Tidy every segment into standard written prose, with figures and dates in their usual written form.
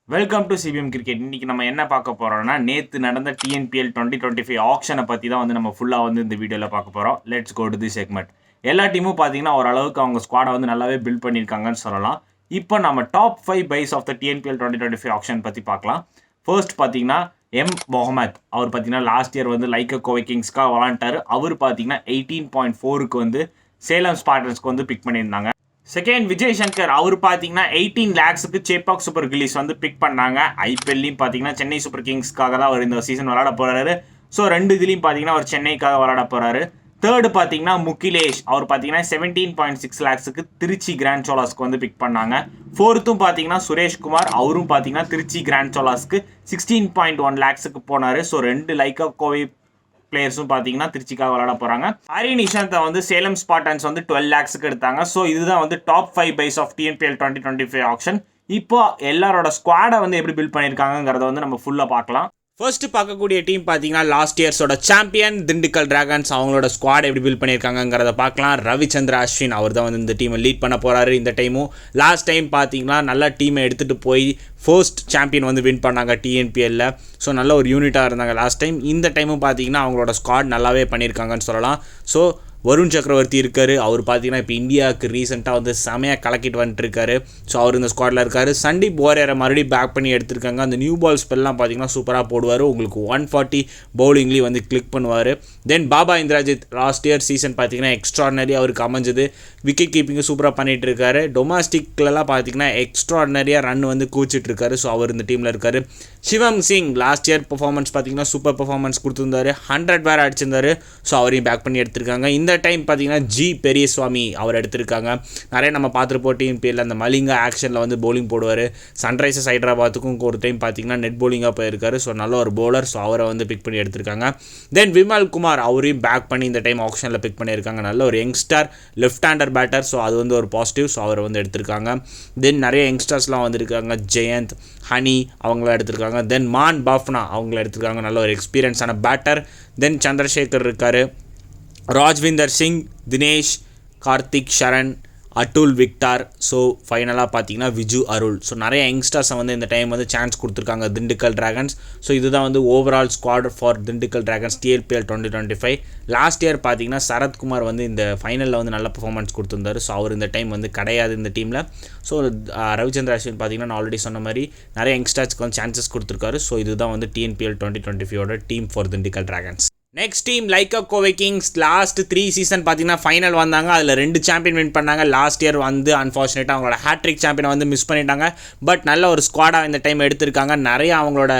Welcome to CPM cricket. இன்னைக்கு நம்ம என்ன பார்க்க போறோம்னா, நேற்று நடந்த டிஎன்பிஎல் 2025 ஆக்ஷனை பற்றி தான் நம்ம ஃபுல்லாக இந்த வீடியோவில் பார்க்க போகிறோம். Let's go to the segment. எல்லா டீமும் பார்த்தீங்கன்னா ஓரளவுக்கு அவங்க ஸ்குவாடை நல்லாவே பில்ட் பண்ணியிருக்காங்கன்னு சொல்லலாம். இப்போ நம்ம top 5 buys of the TNPL 2025 auction பற்றி பார்க்கலாம். ஃபர்ஸ்ட் பார்த்தீங்கன்னா முகமது. அவர் பார்த்தீங்கன்னா லாஸ்ட் இயர் லைக்கா கோவை கிங்ஸ்க்காக விளாண்டாரு. அவர் பார்த்தீங்கன்னா 18.4க்கு சேலம் ஸ்பார்டன்ஸ்க்கு பிக் பண்ணியிருந்தாங்க. செகண்ட் விஜய் சங்கர். அவர் பார்த்தீங்கன்னா 18 lakhsக்கு சேப்பாக் சூப்பர் கில்லிஸ் பிக் பண்ணாங்க. ஐபிஎல்லையும் பார்த்தீங்கன்னா சென்னை சூப்பர் கிங்ஸ்க்காக தான் அவர் இந்த சீசன் விளாட போகிறாரு. ஸோ ரெண்டு இதுலையும் பார்த்தீங்கன்னா அவர் சென்னைக்காக விளாட போகிறாரு. தேர்டு பார்த்தீங்கன்னா முகிலேஷ். அவர் பார்த்தீங்கன்னா 17.6 lakhsக்கு திருச்சி கிராண்ட் சோலாஸ்க்கு பிக் பண்ணாங்க. ஃபோர்த்தும் பார்த்தீங்கன்னா சுரேஷ்குமார். அவரும் பார்த்தீங்கன்னா திருச்சி கிராண்ட் சோலாஸ்க்கு 16.1 lakhsக்கு போனார். ஸோ ரெண்டு லைக்கா கோவை பிளேயர்ஸும் பார்த்தீங்கன்னா திருச்சிக்காக விளாட போகிறாங்க. ஹரி நிஷாந்தை சேலம் ஸ்பார்டன்ஸ் 12 lakhsக்கு எடுத்தாங்க. ஸோ இதுதான் top 5 buys of TNPL 2025 auction. இப்போ எல்லாரோட ஸ்குவாடை எப்படி பில்ட் பண்ணியிருக்காங்கிறத நம்ம ஃபுல்லாக பார்க்கலாம். ஃபர்ஸ்ட் பார்க்கக்கூடிய டீம் பார்த்தீங்கன்னா லாஸ்ட் இயர்ஸோட சாம்பியன் திண்டுக்கல் டிராகன்ஸ். அவங்களோட ஸ்குவாட் எப்படி பில்ட் பண்ணியிருக்காங்கிறத பார்க்கலாம். ரவிச்சந்திர அஸ்வின் அவர் தான் இந்த டீமை லீட் பண்ண போகிறாரு. இந்த டைமும் லாஸ்ட் டைம் பார்த்தீங்கன்னா நல்ல டீமை எடுத்துகிட்டு போய் ஃபர்ஸ்ட் சாம்பியன் வின் பண்ணாங்க டிஎன்பிஎல்ல. ஸோ நல்ல ஒரு யூனிட்டாக இருந்தாங்க லாஸ்ட் டைம். இந்த டைமும் பார்த்தீங்கன்னா அவங்களோட ஸ்குவாட் நல்லாவே பண்ணியிருக்காங்கன்னு சொல்லலாம். ஸோ வருண் சக்கரவர்த்தி இருக்கார். அவர் பார்த்தீங்கன்னா இப்போ இந்தியாவுக்கு ரீசெண்டாக செமையாக கலக்கிட்டு வந்துட்டுருக்காரு. ஸோ அவர் இந்த ஸ்குவாடில் இருக்கார். சண்டீப் வாரியரை மறுபடியும் பேக் பண்ணி எடுத்திருக்காங்க. அந்த நியூ பால் ஸ்பெல்லாம் பார்த்தீங்கன்னா சூப்பராக போடுவார். உங்களுக்கு 140 பவுலிங்லேயும் கிளிக் பண்ணுவார். தென் பாபா இந்திராஜித் லாஸ்ட் இயர் சீசன் பார்த்தீங்கன்னா எக்ஸ்ட்ராடினரி அவருக்கு அமைஞ்சது. விக்கெட் கீப்பிங்கும் சூப்பராக பண்ணிகிட்டு இருக்காரு. டொமஸ்டிக்லலாம் பார்த்தீங்கன்னா எக்ஸ்ட்ராடினரியாக ரன் கூச்சிட்டு இருக்காரு. ஸோ அவர் இந்த டீமில் இருக்கார். சிவம் சிங் லாஸ்ட் இயர் பர்ஃபார்மன்ஸ் பார்த்தீங்கன்னா சூப்பர் பர்ஃபார்மன்ஸ் கொடுத்துருந்தாரு. 100 வேறு அடிச்சிருந்தாரு. ஸோ அவரையும் பேக் பண்ணி எடுத்திருக்காங்க. இந்த டைம் பார்த்தீங்கன்னா ஜி பெரியசுவாமி அவர் எடுத்திருக்காங்க. நிறைய நம்ம பார்த்துருப்போம் டிஎன்பிஎல்ல அந்த மலிங்கா ஆக்ஷனில் பவுலிங் போடுவார். சன்ரைசர்ஸ் ஹைதராபாத்துக்கும் ஒரு டைம் பார்த்தீங்கன்னா நெட் பவுலிங்காக போயிருக்காரு. ஸோ நல்ல ஒரு பவுலர். ஸோ அவரை பிக் பண்ணி எடுத்திருக்காங்க. தென் விமல் குமார் அவரையும் பேக் பண்ணி இந்த டைம் ஆக்ஷனில் பிக் பண்ணியிருக்காங்க. நல்ல ஒரு youngster left hander batter. So அது ஒரு பாசிட்டிவ். ஸோ அவரை எடுத்திருக்காங்க. தென் நிறைய யங்ஸ்டர்ஸ்லாம் வந்திருக்காங்க. ஜெயந்த், ஹனி அவங்கள எடுத்திருக்காங்க. தென் மான் பாஃப்னா அவங்கள எடுத்திருக்காங்க. நல்ல ஒரு எக்ஸ்பீரியன்ஸான பேட்டர். தென் சந்திரசேகர் இருக்கார். ராஜ்விந்தர் சிங், தினேஷ், கார்த்திக், ஷரண், அட்டுல், விக்டார். ஸோ ஃபைனலாக பார்த்தீங்கன்னா விஜு, அருள். ஸோ நிறைய யங்ஸ்டர்ஸை இந்த டைம் சான்ஸ் கொடுத்துருக்காங்க திண்டுக்கல் டிராகன்ஸ். ஸோ இதுதான் overall squad for Dindigul dragons TNPL 2025. Last year பார்த்தீங்கன்னா சரத்குமார் இந்த ஃபைனலில் நல்ல பர்ஃபார்மன்ஸ் கொடுத்துருந்தாரு. ஸோ அவர் இந்த டைம் கிடையாது இந்த டீமில். ஸோ ரவிச்சந்திர அஸ்வின் பார்த்தீங்கன்னா நான் ஆல்ரெடி சொன்ன மாதிரி நிறைய யங்ஸ்டர்ஸ்க்கு சான்சஸ் கொடுத்துருக்காரு. ஸோ இதுதான் TNPL 2025 team for Dindigul dragons. Next team Lyca Kovai Kings. Last 3 season பார்த்தீங்கன்னா ஃபைனல் வந்தாங்க. அதில் 2 சாம்பியன் வின் பண்ணாங்க. லாஸ்ட் இயர் அன்ஃபார்ச்சுனேட்டாக அவங்களோட ஹேட்ரிக் சாம்பியனை மிஸ் பண்ணிட்டாங்க. பட் நல்ல ஒரு ஸ்குவாடாக இந்த டைம் எடுத்திருக்காங்க. நிறைய அவங்களோட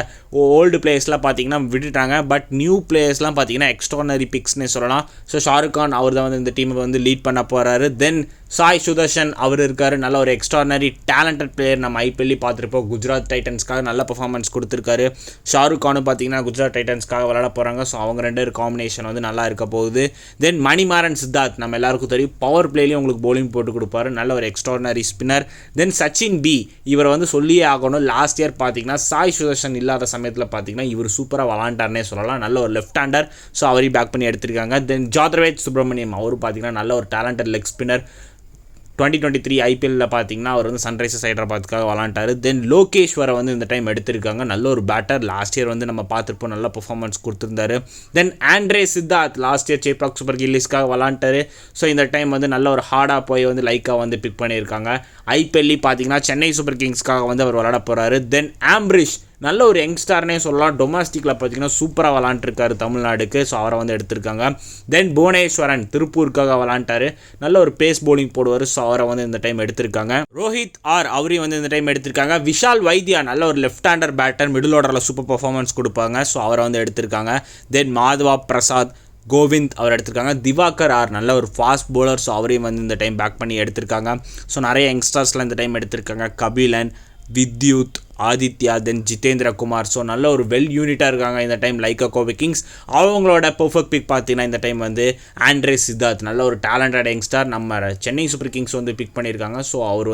ஓல்டு பிளேயர்ஸ்லாம் பார்த்தீங்கன்னா விட்டுட்டாங்க. பட் நியூ பிளேயர்ஸ்லாம் பார்த்தீங்கன்னா எக்ஸ்ட்ரானரி பிக்ஸ்னே சொல்லலாம். ஸோ ஷாருக் கான் அவர் தான் இந்த டீமை லீட் பண்ண போகிறாரு. தென் சாய் சுதர்ஷன் அவர் இருக்கார். நல்ல ஒரு எக்ஸ்ட்ரானரி டேலண்டட் பிளேயர். நம்ம ஐபிஎல்லி பார்த்துருப்போம். குஜராத் டைட்டன்ஸ்க்காக நல்ல பர்ஃபார்மன்ஸ் கொடுத்துருக்காரு. ஷாருக் கானும் பார்த்தீங்கன்னா குஜராத் டைட்டன்ஸ்க்காக விளாட போகிறாங்க. ஸோ அவங்க 2 காம்பினேஷன் நல்லா இருக்க போகுது. தென் மணிமாறன் சித்தார்த் நம்ம எல்லாருக்கும் தெரியும். பவர் பிளேலையும் உங்களுக்கு பவுலிங் போட்டு கொடுப்பாரு. நல்ல ஒரு எக்ஸ்ட்ரானரி ஸ்பின்னர். தென் சச்சின் பி இவர் சொல்லியே ஆகணும். லாஸ்ட் இயர் பார்த்தீங்கன்னா சாய் சுதர்ஷன் இல்லாத சமயத்தில் பார்த்தீங்கன்னா இவர் சூப்பராக விளாண்டார்னே சொல்லலாம். நல்ல ஒரு லெஃப்ட் ஹேண்டர். ஸோ அவரையும் பேக் பண்ணி எடுத்திருக்காங்க. தென் ஜாத்ரவேத் சுப்ரமணியம் அவர் பார்த்தீங்கன்னா நல்ல ஒரு டேலண்டட் லெக் ஸ்பின்னர். 2023 ஐபிஎல்லில் பார்த்தீங்கன்னா அவர் சன்ரைசர்ஸ் ஹைதராபாத்துக்காக விளாண்டாரு. தென் லோகேஷ்வரை இந்த டைம் எடுத்திருக்காங்க. நல்ல ஒரு பேட்டர். லாஸ்ட் இயர் நம்ம பார்த்துருப்போம் நல்ல பர்ஃபார்மன்ஸ் கொடுத்துருந்தாரு. Then Andre Siddarth last year Chepauk super கில்லிஸ்க்காக விளாண்டாரு. ஸோ இந்த டைம் நல்ல ஒரு ஹார்டாக போய் லைக்கா பிக் பண்ணியிருக்காங்க. ஐபிஎல்லி பார்த்தீங்கன்னா சென்னை சூப்பர் கிங்ஸ்க்காக அவர் விளாட போகிறாரு. தென் ஆம்பிரிஷ் நல்ல ஒரு யங்ஸ்டார்னே சொல்லலாம். டொமஸ்டிக்கில் பார்த்தீங்கன்னா சூப்பராக விளாண்டுருக்காரு தமிழ்நாடுக்கு. ஸோ அவரை எடுத்திருக்காங்க. தென் புவனேஸ்வரன் திருப்பூருக்காக விளாண்டாரு. நல்ல ஒரு பேஸ் பவுலிங் போடுவார். ஸோ அவரை இந்த டைம் எடுத்திருக்காங்க. ரோஹித் ஆர் அவரையும் இந்த டைம் எடுத்திருக்காங்க. விஷால் வைத்தியா நல்ல ஒரு லெஃப்ட் ஹேண்டர் பேட்டர். மிடில் ஆர்டரில் சூப்பர் பர்ஃபார்மன்ஸ் கொடுப்பாங்க. ஸோ அவரை எடுத்திருக்காங்க. தென் மாதவா பிரசாத், கோவிந்த் அவர் எடுத்திருக்காங்க. திவாகர் ஆர் நல்ல ஒரு ஃபாஸ்ட் பவுலர். ஸோ அவரையும் இந்த டைம் பேக் பண்ணி எடுத்திருக்காங்க. ஸோ நிறைய யங்ஸ்டர்ஸ்லாம் இந்த டைம் எடுத்திருக்காங்க. கபிலன், வித்யுத், ஆதித்யா, தென் ஜிதேந்திர குமார். ஸோ நல்ல ஒரு வெல் யூனிட்டாக இருக்காங்க இந்த டைம் லைக்கா கோவை கிங்ஸ். அவங்களோட பர்ஃபெக்ட் பிக் பார்த்தீங்கன்னா இந்த டைம் ஆண்ட்ரே சித்தார்த் நல்ல ஒரு டேலண்டட் யங்ஸ்டார். நம்ம சென்னை சூப்பர் கிங்ஸ் பிக் பண்ணியிருக்காங்க. ஸோ அவர்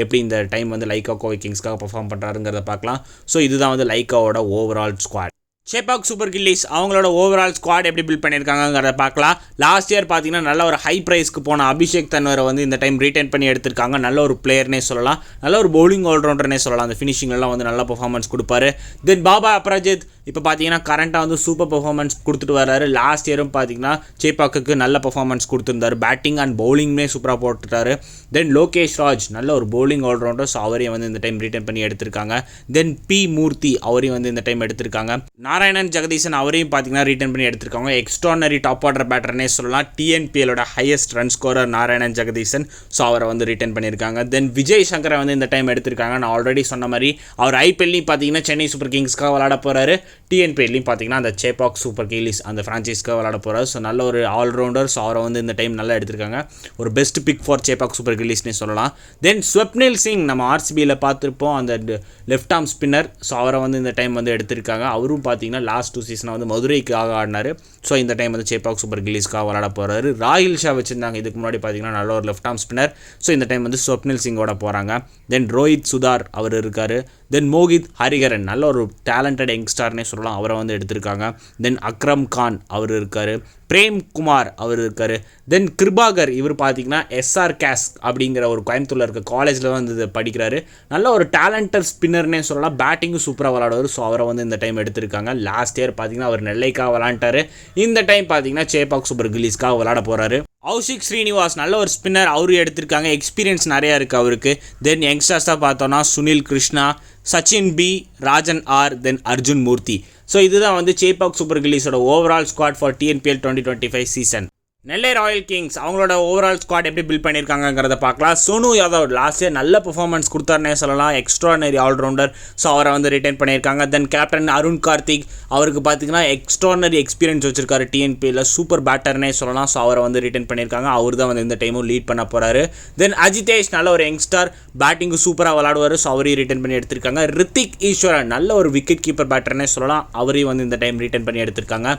எப்படி இந்த டைம் லைக்கா கோவை கிங்ஸ்க்காக பர்ஃபார்ம் பண்ணுறாருங்கிறத பார்க்கலாம். ஸோ இதுதான் லைக்காவோட overall squad. Chepauk super Gillies அவங்களோட ஓவரால் ஸ்குவாட் எப்படி பில்ட் பண்ணியிருக்காங்கிறத பார்க்கலாம். லாஸ்ட் இயர் பார்த்தீங்கன்னா நல்ல ஒரு ஹை ப்ரைஸ்க்கு போன அபிஷேக் தன்வரை வந்து இந்த டைம் ரீட்டைன் பண்ணி எடுத்திருக்காங்க. நல்ல ஒரு பிளேயர்னே சொல்லலாம், நல்ல ஒரு பவுலிங் ஆல்ரவுண்டர்னே சொல்லலாம். அந்த ஃபினிஷிங்லாம் வந்து நல்ல பர்ஃபார்மன்ஸ் கொடுப்பாரு. தென் பாபா அப்ராஜித் இப்போ பார்த்தீங்கன்னா கரண்ட்டாக வந்து சூப்பர் பர்ஃபார்மன்ஸ் கொடுத்துட்டு வர்றாரு. லாஸ்ட் இயரும் பார்த்தீங்கன்னா சேப்பாக்கு நல்ல பர்ஃபார்மன்ஸ் கொடுத்துருந்தாரு. பேட்டிங் அண்ட் பவுலிங்குமே சூப்பராக போட்டுட்டாரு. தென் லோகேஷ் ராஜ் நல்ல ஒரு பவுலிங் ஆல்ரவுண்டர், ஸோ அவரையும் வந்து இந்த டைம் ரீட்டைன் பண்ணி எடுத்திருக்காங்க. தென் பி மூர்த்தி அவரையும் வந்து இந்த டைம் எடுத்திருக்காங்க. நாராயணன் ஜெகதீசன் அவரையும் பார்த்தீங்கன்னா ரீட்டைன் பண்ணி எடுத்திருக்காங்க. எக்ஸ்ட்ரானரி டாப் ஆர்டர் பேட்டர்னே சொல்லலாம். டிஎன்பிஎலோட highest run scorer Narayanan Jagadeesan, so அவரை வந்து ரீட்டைன் பண்ணியிருக்காங்க. தென் விஜய் சங்கரை வந்து இந்த டைம் எடுத்திருக்காங்க. நான் ஆல்ரெடி சொன்ன மாதிரி அவர் ஐபிஎல்லையும் பார்த்தீங்கன்னா சென்னை சூப்பர் கிங்ஸ்க்காக விளையாட போகிறாரு. டிஎன்பிஎல்லையும் பார்த்தீங்கன்னா அந்த சேப்பாக் சூப்பர் கில்லிஸ் அந்த ஃப்ரான்ச்சைஸ்க்காக விளையாட போகிறார். ஸோ நல்ல ஒரு ஆல்ரவுண்டர், ஸோ அவரை வந்து இந்த டைம் நல்லா எடுத்திருக்காங்க. ஒரு best pick for Chepauk super கில்லிஸ்னே சொல்லலாம். தென் ஸ்வப்னில் சிங் நம்ம ஆர்சிபியில் பார்த்துருப்போம், அந்த லெஃப்ட் ஆர்ம் ஸ்பின்னர், ஸோ அவரை வந்து இந்த டைம் வந்து எடுத்திருக்காங்க. அவரும் பார்த்தீங்கன்னா லாஸ்ட் 2 சீசனை வந்து மதுரைக்காக ஆடினார். ஸோ இந்த டைம் வந்து சேப்பாக் சூப்பர் கில்லிஸ்க்காக விளையாட போகிறாரு. ராகில் ஷா வச்சுருந்தாங்க இதுக்கு முன்னாடி பார்த்தீங்கன்னா நல்ல ஒரு லெஃப்ட் ஆர்ம் ஸ்பின்னர். ஸோ இந்த டைம் வந்து ஸ்வப்னில் சிங்கோட போகிறாங்க. தென் ரோஹித் சுதார் அவர் இருக்கார். தென் மோகித் ஹரிகரன் நல்ல ஒரு டேலண்டட் யங்ஸ்டார்னே சொல்லலாம், அவரை வந்து எடுத்திருக்காங்க. தென் அக்ரம் கான் அவர் இருக்கார். பிரேம் குமார் அவர் இருக்கார். தென் கிருபாகர் இவர் பார்த்தீங்கன்னா எஸ்ஆர் கேஸ் அப்படிங்கிற ஒரு கோயம்புத்தூரில் இருக்க காலேஜில் வந்து படிக்கிறாரு. நல்ல ஒரு டேலண்டட் ஸ்பின்னர்னே சொல்லலாம். பேட்டிங்கும் சூப்பராக விளையாடுவார். ஸோ அவரை வந்து இந்த டைம் எடுத்திருக்காங்க. லாஸ்ட் இயர் பார்த்தீங்கன்னா அவர் நெல்லைக்காக விளையாண்டாரு. இந்த டைம் பார்த்தீங்கன்னா சேப்பாக் சூப்பர் கில்லிஸ்க்காக விளையாட போகிறாரு. அவுஷிக் ஸ்ரீனிவாஸ் நல்ல ஒரு ஸ்பின்னர், அவரும் எடுத்திருக்காங்க. எக்ஸ்பீரியன்ஸ் நிறையா இருக்குது அவருக்கு. தென் யங்ஸ்டர்ஸாக பார்த்தோன்னா Sunil Krishna, Sachin P, Rajan R, then Arjun Murthy. So இதுதான் வந்து சேப்பாக் சூப்பர் கில்லிஸோட overall squad for TNPL 2025 season. Nellai royal kings அவங்களோட ஓவரால் ஸ்குவாட் எப்படி பில்ட் பண்ணியிருக்காங்கிறத பார்க்கலாம். சோனு யாதவ் லாஸ்ட் இயர் நல்ல பெர்ஃபார்மன்ஸ் கொடுத்தாருன்னே சொல்லலாம். எக்ஸ்ட்ரானரி ஆல்ரவுண்டர், ஸோ அவரை வந்து ரிட்டைன் பண்ணியிருக்காங்க. தென் கேப்டன் அருண் கார்த்திக் அவருக்கு பார்த்தீங்கன்னா எக்ஸ்ட்ரானரி எக்ஸ்பீரியன்ஸ் வச்சிருக்காரு. டிஎன்பியில் சூப்பர் பேட்டர்னே சொல்லலாம். ஸோ அவரை வந்து ரிட்டைன் பண்ணியிருக்காங்க. அவர் தான் வந்து இந்த டைமும் லீட் பண்ண போகிறாரு. தென் அஜிதேஷ் நல்ல ஒரு யங்ஸ்டார், பேட்டிங்கு சூப்பராக விளையாடுவார். ஸோ அவரையும் ரிட்டைன் பண்ணி எடுத்திருக்காங்க. ரித்திக் ஈஸ்வரன் நல்ல ஒரு விக்கெட் கீப்பர் பேட்டர்னே சொல்லலாம். அவரையும் வந்து இந்த டைம் ரிட்டைன் பண்ணி எடுத்திருக்காங்க.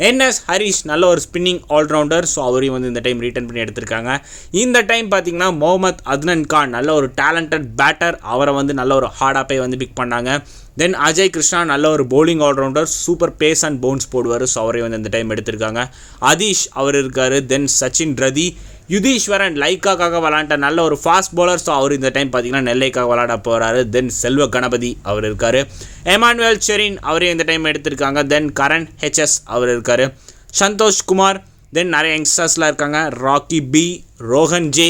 என்எஸ் ஹரிஷ் நல்ல ஒரு ஸ்பின்னிங் ஆல்ரவுண்டர், ஸோ அவரையும் வந்து இந்த டைம் ரீட்டன் பண்ணி எடுத்திருக்காங்க. இந்த டைம் பார்த்தீங்கன்னா முகமது அத்னன் கான் நல்ல ஒரு டேலண்டட் பேட்டர், அவரை வந்து நல்ல ஒரு ஹார்டாக போய் வந்து பிக் பண்ணாங்க. தென் அஜய் கிருஷ்ணா நல்ல ஒரு bowling allrounder, super pace and bounce போடுவார். ஸோ அவரையும் வந்து இந்த டைம் எடுத்திருக்காங்க. அதீஷ் அவர் இருக்கார். தென் சச்சின் ரதி, யுதீஸ்வரன் லைக்காக விளாண்ட நல்ல ஒரு ஃபாஸ்ட் பவுலர். ஸோ அவர் இந்த டைம் பார்த்தீங்கன்னா நெல்லைக்காக விளாட போகிறாரு. தென் செல்வ கணபதி அவர் இருக்கார். எமானுவேல் செரின் அவரையும் இந்த டைம் எடுத்திருக்காங்க. தென் கரண் ஹெச்எஸ் அவர் இருக்கார். சந்தோஷ் குமார், தென் நிறைய யங்ஸ்டர்ஸ்லாம் இருக்காங்க. ராக்கி பி, ரோஹன் ஜே,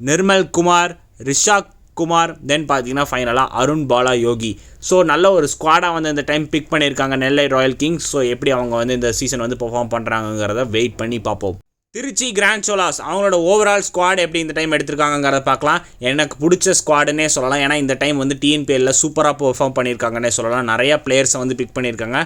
நிர்மல் குமார், ரிஷாக் குமார், தென் பார்த்தீங்கன்னா ஃபைனலாக அருண் பாலா யோகி. ஸோ நல்ல ஒரு ஸ்குவாடாக வந்து இந்த டைம் பிக் பண்ணியிருக்காங்க நெல்லை ராயல் கிங்ஸ். ஸோ எப்படி அவங்க வந்து இந்த சீசன் வந்து பெர்ஃபார்ம் பண்ணுறாங்கிறத வெயிட் பண்ணி பார்ப்போம். திருச்சி கிராண்ட் சோலாஸ் அவங்களோட ஓவரால் ஸ்குவாட் எப்படி இந்த டைம் எடுத்திருக்காங்கிறத பார்க்கலாம். எனக்கு பிடிச்ச ஸ்குவாடுன்னே சொல்லலாம். ஏன்னா இந்த டைம் வந்து டிஎன்பிஎல்ல சூப்பராக பெர்ஃபார்ம் பண்ணியிருக்காங்கன்னே சொல்லலாம். நிறைய பிளேயர்ஸை வந்து பிக் பண்ணியிருக்காங்க.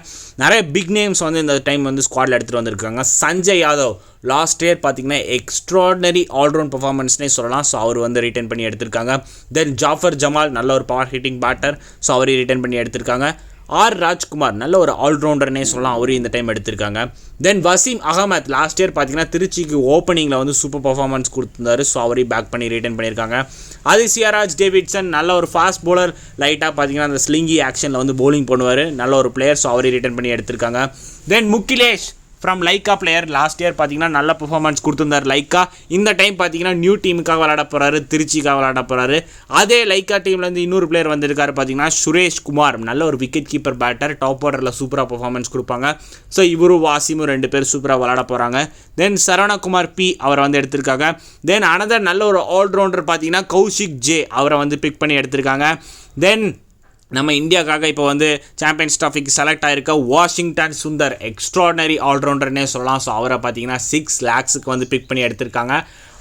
நிறைய பிக் நேம்ஸ் வந்து இந்த டைம் வந்து ஸ்குவாடில் எடுத்துகிட்டு வந்திருக்காங்க. சஞ்சய் யாதவ் லாஸ்ட் இயர் பார்த்தீங்கன்னா எக்ஸ்ட்ராடனரி ஆல்ரவுண்ட் பர்ஃபார்மன்ஸ்னே சொல்லலாம். ஸோ அவர் வந்து ரிட்டைன் பண்ணி எடுத்திருக்காங்க. தென் ஜாஃபர் ஜமால் நல்ல ஒரு பவர் ஹிட்டிங் பேட்டர், ஸோ அவரையும் ரிட்டைன் பண்ணி எடுத்திருக்காங்க. ஆர் ராஜ்குமார் நல்ல ஒரு ஆல்ரவுண்டர்னே சொல்லலாம், அவரையும் இந்த டைம் எடுத்திருக்காங்க. தென் வசீம் அகமத் லாஸ்ட் இயர் பார்த்தீங்கன்னா திருச்சிக்கு ஓப்பனிங்கில் வந்து சூப்பர் பர்ஃபார்மன்ஸ் கொடுத்துருந்தாரு. ஸோ அவரையும் பேக் பண்ணி ரிட்டைன் பண்ணியிருக்காங்க. அதிசியாராஜ் டேவிட்சன் நல்ல ஒரு ஃபாஸ்ட் பவுலர், லைட்டாக பார்த்தீங்கன்னா அந்த ஸ்லிங்கி ஆக்ஷனில் வந்து பவுலிங் பண்ணுவார், நல்ல ஒரு பிளேயர். ஸோ அவரையும் ரிட்டைன் பண்ணி எடுத்திருக்காங்க. Then Mukilesh from Lyca player last year பார்த்தீங்கன்னா நல்ல பெர்ஃபார்மன்ஸ் கொடுத்துருந்தார் லைக்கா. இந்த டைம் பார்த்தீங்கன்னா நியூ டீமுக்காக விளையாட போகிறாரு, திருச்சிக்காக விளையாட போகிறாரு. அதே லைக்கா டீம்லேருந்து இன்னொரு பிளேயர் வந்திருக்காரு பார்த்தீங்கன்னா சுரேஷ் குமார், நல்ல ஒரு விக்கெட் கீப்பர் பேட்டர், டாப் ஆர்டரில் சூப்பராக பெர்ஃபார்மன்ஸ் கொடுப்பாங்க. ஸோ இவரும் வாசிமும் 2 பேர் சூப்பராக விளையாட போகிறாங்க. தென் சரவணகுமார் பி அவரை வந்து எடுத்திருக்காங்க. தென் அனதர் நல்ல ஒரு ஆல்ரவுண்டர் பார்த்தீங்கன்னா கௌஷிக் ஜே அவரை வந்து பிக் பண்ணி எடுத்திருக்காங்க. தென் நம்ம இந்தியாவுக்காக இப்போ வந்து சாம்பியன்ஸ் ட்ராஃபிக்கு செலக்ட் ஆகிருக்க வாஷிங்டன் சுந்தர் எக்ஸ்ட்ராடனரி ஆல்ரவுண்டர்னே சொல்லலாம். ஸோ அவரை பார்த்தீங்கன்னா 6 lakhsக்கு வந்து பிக் பண்ணி எடுத்திருக்காங்க.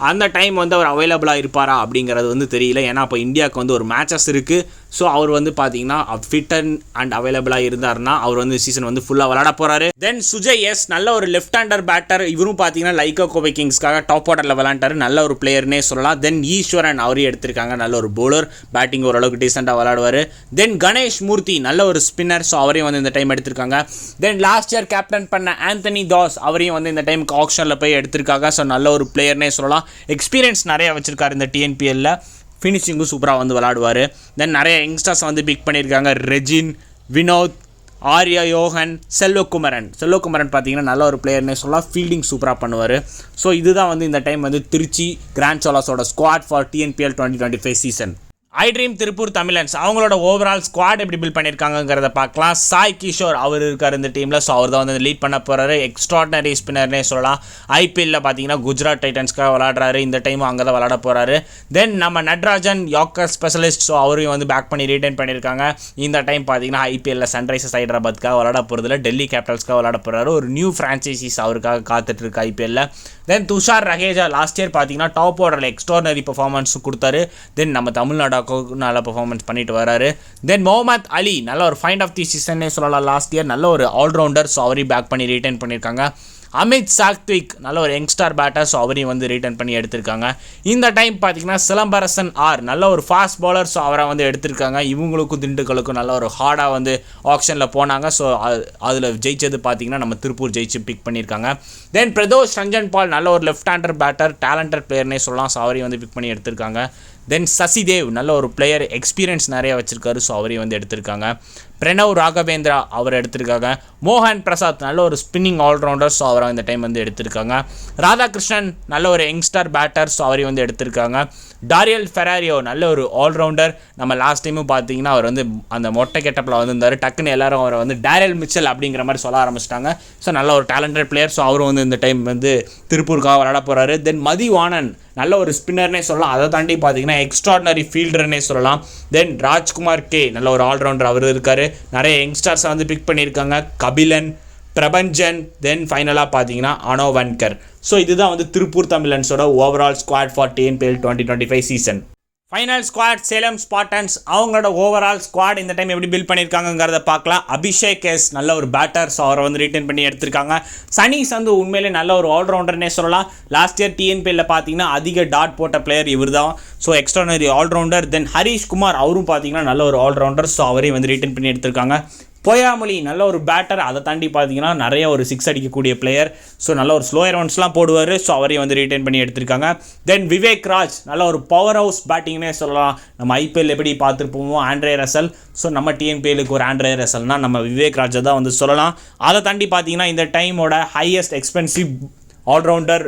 அந்த டைம் வந்து அவர் அவைலபிளாக இருப்பாரா அப்படிங்கிறது வந்து தெரியல. ஏன்னா இப்போ இந்தியாவுக்கு வந்து ஒரு மேட்சஸ் இருக்குது. ஸோ அவர் வந்து பார்த்தீங்கன்னா ஃபிட் அண்ட் அவைலபிளாக இருந்தார்னா அவர் வந்து சீசன் வந்து ஃபுல்லாக விளையாட போகிறாரு. தென் சுஜய் எஸ் நல்ல ஒரு லெஃப்ட் ஹேண்டர் பேட்டர், இவரும் பார்த்தீங்கன்னா லைக்கா கோவை கிங்ஸ்க்காக டாப் ஆர்டரில் விளையாண்டாரு, நல்ல ஒரு பிளேயர்னே சொல்லலாம். தென் ஈஸ்வரன் அவரையும் எடுத்திருக்காங்க, நல்ல ஒரு பவுலர், பேட்டிங் ஓரளவுக்கு டீசெண்டாக விளையாடுவார். தென் கணேஷ் மூர்த்தி நல்ல ஒரு ஸ்பின்னர், ஸோ அவரையும் வந்து இந்த டைம் எடுத்திருக்காங்க. தென் லாஸ்ட் இயர் கேப்டன் பண்ண ஆந்தனி தாஸ் அவரையும் வந்து இந்த டைமுக்கு ஆக்ஷனில் போய் எடுத்திருக்காங்க. ஸோ நல்ல ஒரு பிளேயர்னே சொல்லலாம். எக்ஸ்பீரியன்ஸ் நிறையா வச்சுருக்காரு இந்த டிஎன்பிஎல்ல, ஃபினிஷிங்கும் சூப்பராக வந்து விளையாடுவார். தென் நிறைய யங்ஸ்டர்ஸ் வந்து பிக் பண்ணியிருக்காங்க. ரெஜின், வினோத், ஆர்யா யோகன், செல்வகுமரன் பார்த்தீங்கன்னா நல்ல ஒரு பிளேயர்னே சொல்லலாம். ஃபீல்டிங் சூப்பராக பண்ணுவார். ஸோ இதுதான் வந்து இந்த டைம் வந்து திருச்சி கிராண்ட் சோலாஸோட squad for TNPL 2025 season. I dream Tiruppur Tamizhans அவங்களோட ஓவரால் ஸ்குவாட் எப்படி பில்ட் பண்ணியிருக்காங்கிறத பார்க்கலாம். சாய் கிஷோர் அவர் இருக்கார் இந்த டீமில். ஸோ அவர் தான் வந்து லீட் பண்ண போகிறாரு. எக்ஸ்ட்ராடனரி ஸ்பின்னர்னே சொல்லலாம். ஐபிஎல்லில் பார்த்தீங்கன்னா குஜராத் டைட்டன்ஸ்க்காக விளாடுறாரு. இந்த டைமும் அங்கே தான் விளாட போகிறாரு. தென் நம்ம நட்ராஜன் யாக்கர் ஸ்பெஷலிஸ்ட். ஸோ அவரையும் வந்து பேக் பண்ணி ரீடைன் பண்ணியிருக்காங்க. இந்த டைம் பார்த்தீங்கன்னா ஐபிஎல்லில் சன்ரைசர்ஸ் ஹைதராபாத்க்காக விளாட போகிறதுல டெல்லி கேபிட்டல்ஸ்க்காக விளாட போகிறாரு. ஒரு நியூ ஃப்ரான்ச்சைசிஸ் அவருக்காக காத்துட்டு இருக்கு ஐபிஎல்லில். தென் துஷார் ரஹேஜா லாஸ்ட் இயர் பார்த்தீங்கன்னா டாப் ஆர்டரில் எக்ஸ்ட்ராடனரி பர்ஃபார்மன்ஸ் கொடுத்தாரு. தென் நம்ம தமிழ்நாடு நல்ல பர்ஃபார்மன்ஸ் பண்ணிட்டு வராரு. தென் முகமது அலி நல்ல ஒரு ஃபைண்ட் ஆஃப் தி சீசன்னே சொல்லலாம். லாஸ்ட் இயர் நல்ல ஒரு ஆல்ரவுண்டர். ஸோ அவரையும் பேக் பண்ணி ரீடைன் பண்ணியிருக்காங்க. அமித் சாத்விக் நல்ல ஒரு யங்ஸ்டார் பேட்டர். ஸோ அவரையும் வந்து ரிட்டர்ன் பண்ணி எடுத்திருக்காங்க. இந்த டைம் பார்த்தீங்கன்னா சிலம்பரசன் ஆர் நல்ல ஒரு ஃபாஸ்ட் பாலர். ஸோ அவரை வந்து எடுத்திருக்காங்க. இவங்களுக்கும் திண்டுக்கலுக்கும் நல்ல ஒரு ஹார்டாக வந்து ஆப்ஷனில் போனாங்க. ஸோ அதில் ஜெயிச்சது பார்த்தீங்கன்னா நம்ம திருப்பூர் ஜெயிச்சு பிக் பண்ணியிருக்காங்க. தென் பிரதோஷ் ரஞ்சன் பால் நல்ல ஒரு லெஃப்ட் ஹேண்டர் பேட்டர், டேலண்டட் பிளேயர்னே சொல்லலாம். ஸோ அவரையும் வந்து பிக் பண்ணி எடுத்திருக்காங்க. தென் சசிதேவ் நல்ல ஒரு பிளேயர், எக்ஸ்பீரியன்ஸ் நிறையா வச்சுருக்காரு. ஸோ அவரையும் வந்து எடுத்திருக்காங்க. பிரணவ் ராகவேந்திரா அவர் எடுத்திருக்காங்க. மோகன் பிரசாத் நல்ல ஒரு ஸ்பின்னிங் ஆல்ரவுண்டர். ஸோ அவரை இந்த டைம் வந்து எடுத்திருக்காங்க. ராதாகிருஷ்ணன் நல்ல ஒரு யங்ஸ்டார் பேட்டர். ஸோ அவரையும் வந்து எடுத்திருக்காங்க. டாரியல் ஃபெராரியோ நல்ல ஒரு ஆல்ரவுண்டர். நம்ம லாஸ்ட் டைமும் பார்த்தீங்கன்னா அவர் வந்து அந்த மொட்டை கெட்டப்பில் வந்திருந்தார். டக்குன்னு எல்லாரும் அவரை வந்து டேரியல் மிச்சல் அப்படிங்கிற மாதிரி சொல்ல ஆரம்பிச்சிட்டாங்க. ஸோ நல்ல ஒரு டேலண்டட் பிளேயர். ஸோ அவரும் வந்து இந்த டைம் வந்து திருப்பூருக்காக விளையாட போகிறாரு. தென் மதிவாணன் நல்ல ஒரு ஸ்பின்னர்னே சொல்லலாம். அதை தாண்டி பார்த்தீங்கன்னா எக்ஸ்ட்ராடனரி ஃபீல்டர்னே சொல்லலாம். தென் ராஜ்குமார் கே நல்ல ஒரு ஆல்ரவுண்டர் அவர் இருக்கார். நிறைய யங்ஸ்டர்ஸை வந்து பிக் பண்ணியிருக்காங்க. கபிலன், பிரபஞ்சன், தென் ஃபைனலாக பார்த்தீங்கன்னா அனோவன்கர். ஸோ இதுதான் வந்து திருப்பூர் தமிழன்ஸோட overall squad for TNPL 2025 season. Final squad Salem spartans அவங்களோட ஓவரால் ஸ்குவாட் இந்த டைம் எப்படி பில்ட் பண்ணியிருக்காங்கிறத பார்க்கலாம். அபிஷேக் எஸ் நல்ல ஒரு பேட்டர். ஸோ அவரை வந்து ரிட்டர்ன் பண்ணி எடுத்திருக்காங்க. சனி சந்து உண்மையிலே நல்ல ஒரு ஆல்ரவுண்டர்னே சொல்லலாம். லாஸ்ட் இயர் டிஎன்பிஎல்லில் பார்த்தீங்கன்னா அதிக டாட் போட்ட பிளேயர் இவர் தான். So extraordinary allrounder. Then Harish Kumar அவரும் பார்த்தீங்கன்னா நல்ல ஒரு ஆல்ரவுண்டர். ஸோ அவரையும் வந்து ரிட்டர்ன் பண்ணி எடுத்திருக்காங்க. பொய்யாமொழி நல்ல ஒரு பேட்டர். அதை தாண்டி பார்த்தீங்கன்னா நிறைய ஒரு 6 அடிக்கக்கூடிய பிளேயர். ஸோ நல்ல ஒரு ஸ்லோயர் ரவுண்ட்ஸ்லாம் போடுவார். ஸோ அவரையும் வந்து ரீட்டைன் பண்ணி எடுத்திருக்காங்க. தென் விவேக் ராஜ் நல்ல ஒரு பவர் ஹவுஸ் பேட்டிங்னே சொல்லலாம். நம்ம ஐபிஎல் எப்படி பார்த்துருப்போமோ ஆண்ட்ரே ரசல். ஸோ நம்ம டிஎன்பிஎலுக்கு ஒரு ஆண்ட்ரே ரசல்னால் நம்ம விவேக் ராஜை தான் வந்து சொல்லலாம். அதை தாண்டி பார்த்தீங்கன்னா இந்த டைமோட ஹையஸ்ட் எக்ஸ்பென்சிவ் ஆல்ரவுண்டர்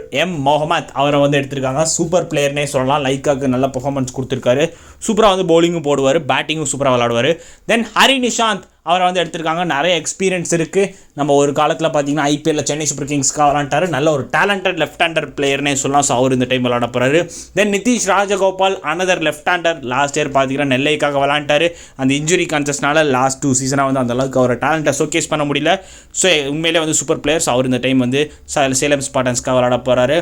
முகமது அவரை வந்து எடுத்திருக்காங்க. சூப்பர் பிளேயர்னே சொல்லலாம். லைக்காக்கு நல்ல பெர்ஃபார்மன்ஸ் கொடுத்துருக்காரு. சூப்பராக வந்து பவுலிங்கும் போடுவார், பேட்டிங்கும் சூப்பராக விளாடுவார். தென் ஹரி நிஷாந்த் அவரை வந்து எடுத்திருக்காங்க. நிறைய எக்ஸ்பீரியன்ஸ் இருக்குது. நம்ம ஒரு காலத்தில் பார்த்தீங்கன்னா ஐபிஎல்லில் சென்னை சூப்பர் கிங்ஸ்க்காக விளாண்டாரு. நல்ல ஒரு டேலண்டட் லெஃப்ட் ஹேண்டர் பிளேயர்னே சொல்லலாம். ஸோ அவர் இந்த டைம் விளாட போகிறாரு. Then Nidhish Rajagopal another left hander. Last year பார்த்தீங்கன்னா நெல்லைக்காக விளாண்டாரு. அந்த இன்ஜுரி கான்சஸ்னால லாஸ்ட் 2 சீசனாக வந்து அந்தளவுக்கு அவர் டேலண்ட்டை ஷோகேஸ் பண்ண முடியல. ஸோ உண்மையிலே வந்து சூப்பர் பிளேயர்ஸ். அவர் இந்த டைம் வந்து சேலம் ஸ்பார்டன்ஸ்க்காக விளாட போகிறாரு.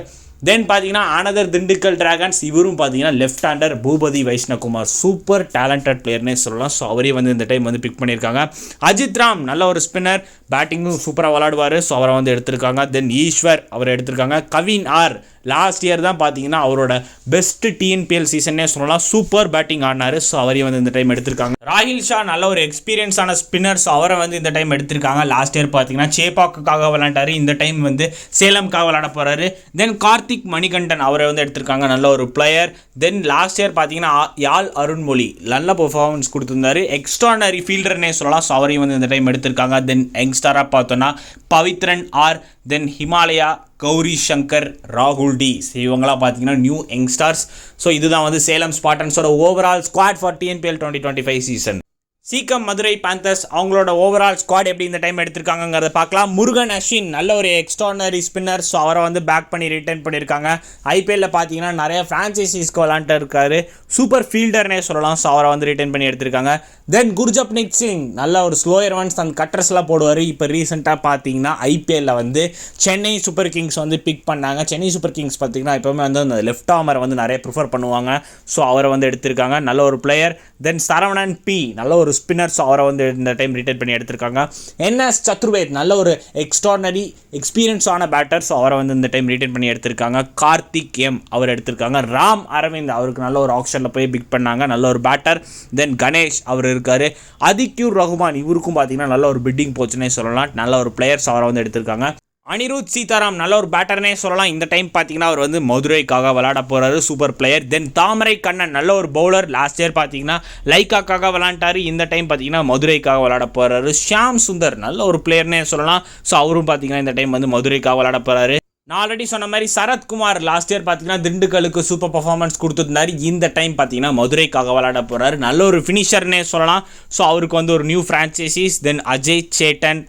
தென் பார்த்தீங்கன்னா அனதர் திண்டுக்கல் டிராகன்ஸ். இவரும் பார்த்தீங்கன்னா left hander Boopathi Vaishnakumar. Super talented பிளேயர்னே சொல்லலாம். ஸோ அவரே வந்து இந்த டைம் வந்து பிக் பண்ணியிருக்காங்க. அஜித் ராம் நல்ல ஒரு ஸ்பின்னர், பேட்டிங்கும் சூப்பராக விளாடுவார். ஸோ அவரை வந்து எடுத்திருக்காங்க. தென் ஈஸ்வர் அவரை எடுத்திருக்காங்க. கவின் ஆர் லாஸ்ட் இயர் தான் பார்த்தீங்கன்னா அவரோட பெஸ்ட் டிஎன்பிஎல் சீசன்னே சொல்லலாம். சூப்பர் பேட்டிங் ஆடினார். ஸோ அவரையும் வந்து இந்த டைம் எடுத்திருக்காங்க. ராகில் ஷா நல்ல ஒரு எக்ஸ்பீரியன்ஸான ஸ்பின்னர். ஸோ அவரை வந்து இந்த டைம் எடுத்திருக்காங்க. லாஸ்ட் இயர் பார்த்தீங்கன்னா சேப்பாக்குக்காக விளாண்டாரு. இந்த டைம் வந்து சேலம்காக விளாட போகிறாரு. தென் கார்த்திக் மணிகண்டன் அவரை வந்து எடுத்திருக்காங்க. நல்ல ஒரு பிளேயர். தென் லாஸ்ட் இயர் பார்த்தீங்கன்னா யாழ் அருண்மொழி நல்ல பெர்ஃபார்மன்ஸ் கொடுத்துருந்தாரு. எக்ஸ்ட்ரானரி ஃபீல்டர்னே சொல்லலாம். ஸோ அவரையும் வந்து இந்த டைம் எடுத்திருக்காங்க. தென் யங்ஸ்டாராக பார்த்தோன்னா பவித்ரன் ஆர், தென் ஹிமாலயா, கௌரி சங்கர், ராகுல் டி. இவங்களாம் பார்த்தீங்கன்னா நியூ யங்ஸ்டார்ஸ். ஸோ இதுதான் வந்து சேலம் ஸ்பார்டன்ஸோட overall squad for TNPL 2025 season. Siechem Madurai panthers அவங்களோட ஓவரால் ஸ்குவாட் எப்படி இந்த டைம் எடுத்திருக்காங்கிறத பார்க்கலாம். முருகன் அஸ்வின் நல்ல ஒரு எக்ஸ்ட்ரானரி ஸ்பின்னர். ஸோ அவரை வந்து பேக் பண்ணி ரிட்டர்ன் பண்ணியிருக்காங்க. ஐபிஎல்லில் பார்த்தீங்கன்னா நிறைய ஃப்ரான்ச்சைசிஸ்க்கு விளாண்டு இருக்காரு. சூப்பர் ஃபீல்டர்னே சொல்லலாம். ஸோ அவரை வந்து ரிட்டர்ன் பண்ணி எடுத்திருக்காங்க. தென் குர்ஜப்னீத் சிங் நல்ல ஒரு ஸ்லோயர் ஒன்ஸ் அந்த கட்டர்ஸ்லாம் போடுவார். இப்போ ரீசெண்டாக பார்த்தீங்கன்னா ஐபிஎல்லில் வந்து சென்னை சூப்பர் கிங்ஸ் வந்து பிக் பண்ணாங்க. சென்னை சூப்பர் கிங்ஸ் பார்த்தீங்கன்னா எப்போவுமே வந்து அந்த லெஃப்ட் ஆர்மரை வந்து நிறைய ப்ரிஃபர் பண்ணுவாங்க. ஸோ அவரை வந்து எடுத்திருக்காங்க. நல்ல ஒரு பிளேயர். தென் சரவணன் பி நல்ல ஒரு ஸ்பின்னர். ஸோ அவரை வந்து இந்த டைம் ரிட்டர்ன் பண்ணி எடுத்திருக்காங்க. என்எஸ் சத்ருவேத் நல்ல ஒரு எக்ஸ்ட்ரானரி எக்ஸ்பீரியன்ஸான பேட்டர். ஸோ அவரை வந்து இந்த டைம் ரிட்டர்ன் பண்ணி எடுத்திருக்காங்க. கார்த்திக் அவர் எடுத்திருக்காங்க. ராம் அரவிந்த் அவருக்கு நல்ல ஒரு ஆப்ஷனில் போய் பிக் பண்ணாங்க. நல்ல ஒரு பேட்டர். தென் கணேஷ் அவர் இருக்கார். அதிக்யூர் ரகுமான் இவருக்கும் பார்த்தீங்கன்னா நல்ல ஒரு பிட்டிங் போச்சுன்னே சொல்லலாம். நல்ல ஒரு பிளேயர்ஸ் அவரை வந்து எடுத்திருக்காங்க. அனிருத் சீதாராம் நல்ல ஒரு பேட்டர்னே சொல்லலாம். இந்த டைம் பார்த்தீங்கன்னா அவர் வந்து மதுரைக்காக விளையாட போகிறாரு, சூப்பர் பிளேயர். தென் தாமரை கண்ணன் நல்ல ஒரு பவுலர், லாஸ்ட் இயர் பார்த்தீங்கன்னா லைக்காக்காக விளாண்டாரு, இந்த டைம் பார்த்தீங்கன்னா மதுரைக்காக விளையாட போகிறாரு. ஷியாம் சுந்தர் நல்ல ஒரு பிளேயர்னே சொல்லலாம். ஸோ அவரும் பார்த்தீங்கன்னா இந்த டைம் வந்து மதுரைக்காக விளையாட போகிறாரு. நான் ஆல்ரெடி சொன்ன மாதிரி சரத்குமார் லாஸ்ட் இயர் பார்த்தீங்கன்னா திண்டுக்கலுக்கு சூப்பர் பர்ஃபார்மன்ஸ் கொடுத்துருந்தாரு, இந்த டைம் பார்த்தீங்கன்னா மதுரைக்காக விளையாட போகிறாரு. நல்ல ஒரு ஃபினிஷர்னே சொல்லலாம். ஸோ அவருக்கு வந்து ஒரு நியூ ஃப்ரான்ச்சைசிஸ், தென் அஜய் சேட்டன்,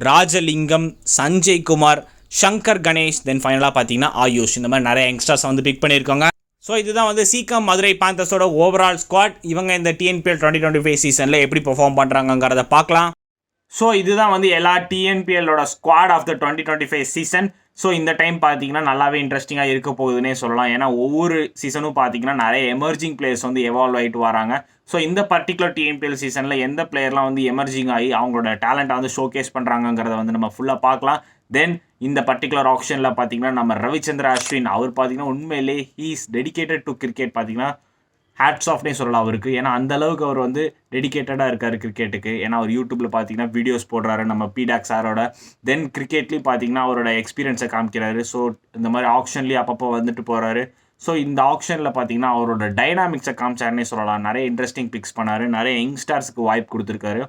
ராஜலிங்கம், சஞ்சய் குமார், சங்கர் கணேஷ், தென் ஃபைனலாக பார்த்தீங்கன்னா ஆயுஷ், இந்த மாதிரி நிறைய யங்ஸ்டர்ஸ் வந்து பிக் பண்ணியிருக்காங்க. ஸோ இதுதான் வந்து சீக்கம் மதுரை பேந்தர்ஸோட ஓவரால் ஸ்குவாட். இவங்க இந்த டிஎன்பிஎல் 2025 சீசனில் எப்படி பெர்ஃபார்ம் பண்ணுறாங்கிறத பார்க்கலாம். ஸோ இதுதான் வந்து எல்லா டிஎன்பிஎல்லோட squad of the 2025 season. So இந்த டைம் பார்த்தீங்கன்னா நல்லாவே இன்ட்ரெஸ்டிங்காக இருக்க போகுதுன்னே சொல்லலாம். ஏன்னா ஒவ்வொரு சீசனும் பார்த்தீங்கன்னா நிறைய எமர்ஜிங் பிளேயர்ஸ் வந்து எவால்வ் ஆகிட்டு வராங்க. ஸோ இந்த பர்டிகுலர் டிஎன்பிஎல் சீசனில் எந்த பிளேயர்லாம் வந்து எமர்ஜிங் ஆகி அவங்களோட டேலண்ட்டை வந்து ஷோகேஸ் பண்ணுறாங்கிறத வந்து நம்ம ஃபுல்லாக பார்க்கலாம். தென் இந்த பர்டிகுலர் ஆப்ஷனில் பார்த்தீங்கன்னா நம்ம ரவிச்சந்திர அஸ்வின், அவர் பார்த்தீங்கன்னா உண்மையிலே he is dedicated to cricket. பார்த்தீங்கன்னா ஹேட்ஸ் ஆஃப்னே சொல்லலாம் அவருக்கு. ஏன்னா அந்த அளவுக்கு அவர் வந்து டெடிகேட்டடாக இருக்கார் கிரிக்கெட்டுக்கு. ஏன்னா அவர் யூடியூப்பில் பார்த்தீங்கன்னா வீடியோஸ் போடுறாரு நம்ம பிடாக் சாரோட. தென் கிரிக்கெட்லேயும் பார்த்தீங்கன்னா அவரோட எக்ஸ்பீரியன்ஸை காமிக்கிறாரு. ஸோ இந்த மாதிரி ஆப்ஷன்லேயும் அப்பப்போ வந்துட்டு போகிறாரு. ஸோ இந்த ஆப்ஷனில் பார்த்தீங்கன்னா அவரோட டைனாமிக்ஸை காமிச்சாருன்னே சொல்லலாம். நிறைய இன்ட்ரெஸ்டிங் பிக்ஸ் பண்ணார், நிறைய யங்ஸ்டார்ஸுக்கு வாய்ப்பு கொடுத்துருக்காரு.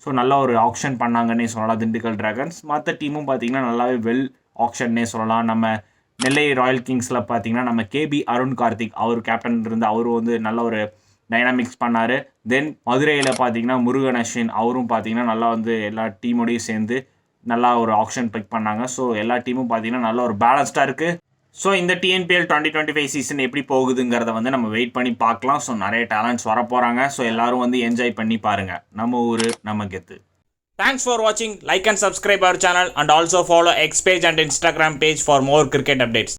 ஸோ நல்ல ஒரு ஆப்ஷன் பண்ணாங்கன்னே சொல்லலாம் திண்டுக்கல் டிராகன்ஸ். மற்ற டீமும் பார்த்தீங்கன்னா நல்லாவே வெல் ஆப்ஷன்னே சொல்லலாம். நம்ம நெல்லை ராயல் கிங்ஸில் பார்த்தீங்கன்னா நம்ம கேபி அருண் கார்த்திக், அவர் கேப்டன் இருந்து அவரும் வந்து நல்ல ஒரு டைனாமிக்ஸ் பண்ணார். தென் மதுரையில் பார்த்தீங்கன்னா முருகன் அஸ்வின், அவரும் பார்த்தீங்கன்னா நல்லா வந்து எல்லா டீமோடையும் சேர்ந்து நல்லா ஒரு ஆப்ஷன் பிக் பண்ணாங்க. ஸோ எல்லா டீமும் பார்த்தீங்கன்னா நல்ல ஒரு பேலன்ஸ்டாக இருக்குது. ஸோ இந்த டிஎன்பிஎல் 2025 சீசன் எப்படி போகுதுங்கிறத வந்து நம்ம வெயிட் பண்ணி பார்க்கலாம். ஸோ நிறைய டேலண்ட்ஸ் வர போகிறாங்க. ஸோ எல்லோரும் வந்து என்ஜாய் பண்ணி பாருங்கள். நம்ம ஊர் நம்ம கெத்து. Thanks for watching. Like and subscribe our channel and also follow X page and Instagram page for more cricket updates.